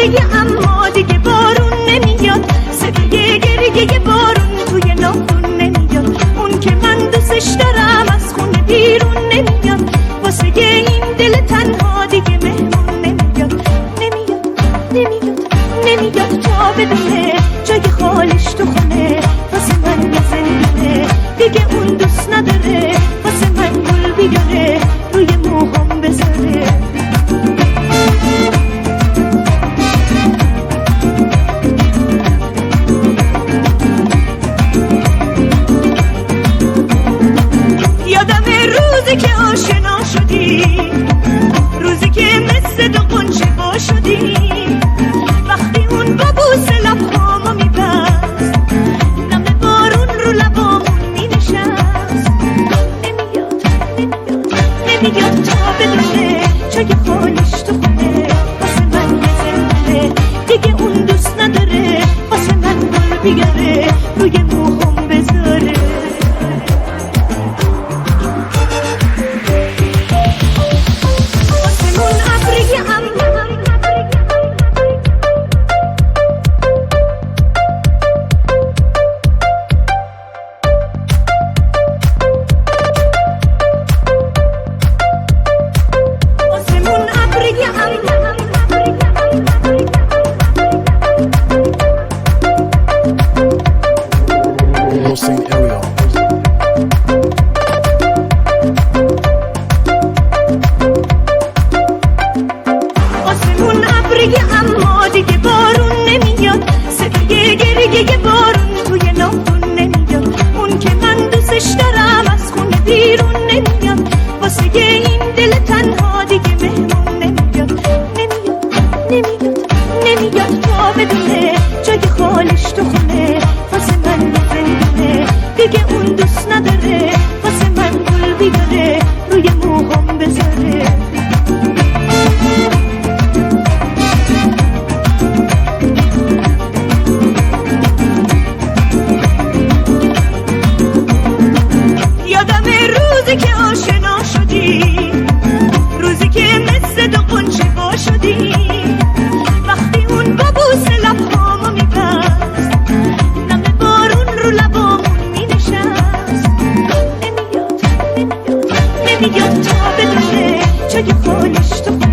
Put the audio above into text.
ابریه اما دیگه بارون نمیاد، صدای گریه بارون توی ناخون نمیاد. اون که من دوستش دارم از خونه بیرون نمیاد، واسه این دل تنها دیگه مهمون نمیاد. نمیاد تا بدونه جای خالش تو خونه، واسه من یه زندونه دیگه اون دوست نداره، واسه من گل بیاره روی موهام بذاره. یادم روزی که آشنا شدی، روزی که مثل دو قنچه با شدی، وقتی اون با بوس لبهامو میبست، نم بارون رو لبامون مینشست. نمیاد تا بدونه جای خالش تو خونه، واسه من یه زنده دیگه اون دوست نداره، واسه من گل بیاره روی موهام بذاره. آسمون ابریه اما دیگه بارون نمیاد، صدای گریه بارون توی ناخون نمیاد. اون که من دوستش دارم از خونه بیرون نمیاد، واسه این دل تنها دیگه مهمون نمیاد. نمیاد تا بدونه جای خالش تو خونه، واسه من یه زندونه دیگه اون دوست نداره، واسه من گل بیاره روی موهام بذاره. یادم روزی که آشنا شدی، روزی که مثل دو قنچه با شدی، وقتی اون با بوس لبهامو میبست، نم بارون رو لبامون مینشست. نمیاد تا بدونه جای خالش تو